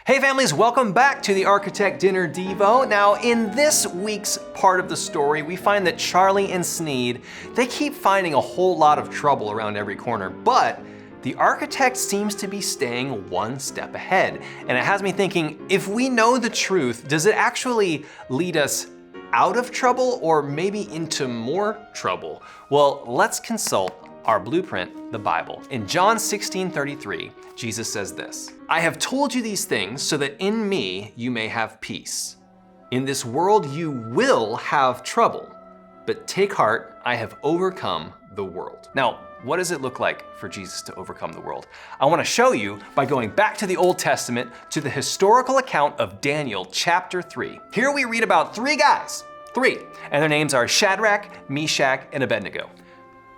Hey families, welcome back to the Architect Dinner Devo. Now in this week's part of the story, we find that Charlie and Sneed, they keep finding a whole lot of trouble around every corner, but the architect seems to be staying one step ahead. And it has me thinking, if we know the truth, does it actually lead us out of trouble or maybe into more trouble? Well, let's consult our blueprint, the Bible. In John 16:33, Jesus says this, "I have told you these things so that in me you may have peace. In this world you will have trouble, but take heart, I have overcome the world." Now, what does it look like for Jesus to overcome the world? I want to show you by going back to the Old Testament to the historical account of Daniel chapter 3. Here we read about three guys, and their names are Shadrach, Meshach, and Abednego.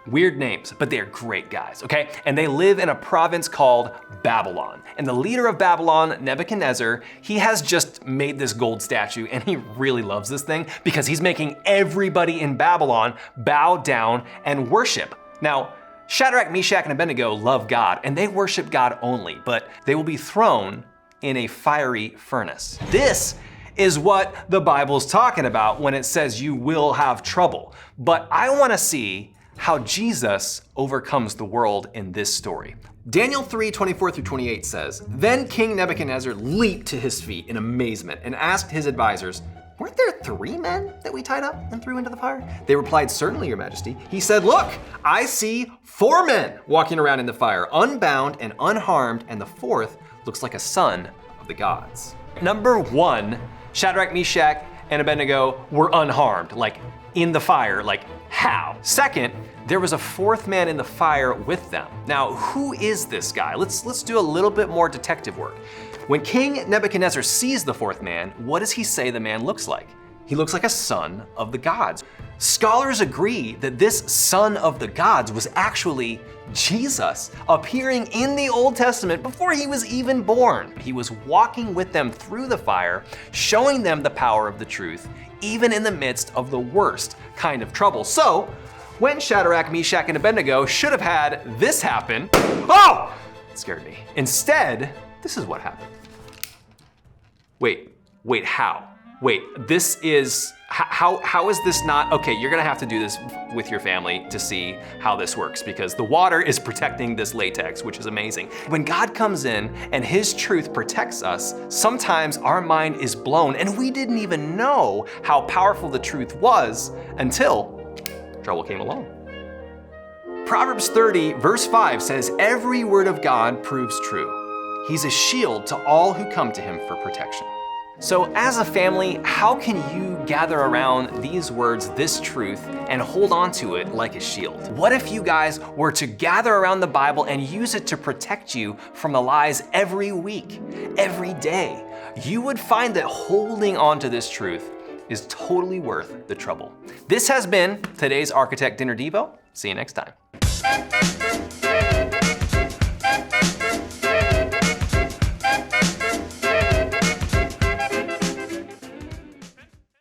Weird names, but they're great guys, okay? And they live in a province called Babylon. And the leader of Babylon, Nebuchadnezzar, he has just made this gold statue and he really loves this thing because he's making everybody in Babylon bow down and worship. Now, Shadrach, Meshach, and Abednego love God and they worship God only, but they will be thrown in a fiery furnace. This is what the Bible's talking about when it says you will have trouble. But I wanna see how Jesus overcomes the world in this story. Daniel 3:24-28 says, "Then King Nebuchadnezzar leaped to his feet in amazement and asked his advisors, 'Weren't there 3 men that we tied up and threw into the fire?' They replied, 'Certainly, your majesty.' He said, 'Look, I see 4 men walking around in the fire, unbound and unharmed, and the 4th looks like a son of the gods.'" Number 1, Shadrach, Meshach, and Abednego were unharmed, like in the fire, like how? Second, there was a 4th man in the fire with them. Now, who is this guy? Let's do a little bit more detective work. When King Nebuchadnezzar sees the 4th man, what does he say the man looks like? He looks like a son of the gods. Scholars agree that this son of the gods was actually Jesus, appearing in the Old Testament before he was even born. He was walking with them through the fire, showing them the power of the truth, even in the midst of the worst kind of trouble. So, when Shadrach, Meshach, and Abednego should have had this happen, oh! It scared me. Instead, this is what happened. Wait, how? Wait, this is, how is this not, okay, you're gonna have to do this with your family to see how this works because the water is protecting this latex, which is amazing. When God comes in and his truth protects us, sometimes our mind is blown and we didn't even know how powerful the truth was until trouble came along. Proverbs 30 verse 5 says, "Every word of God proves true. He's a shield to all who come to him for protection." So as a family, how can you gather around these words, this truth, and hold on to it like a shield? What if you guys were to gather around the Bible and use it to protect you from the lies every week, every day? You would find that holding on to this truth is totally worth the trouble. This has been today's Architect Dinner Devo. See you next time.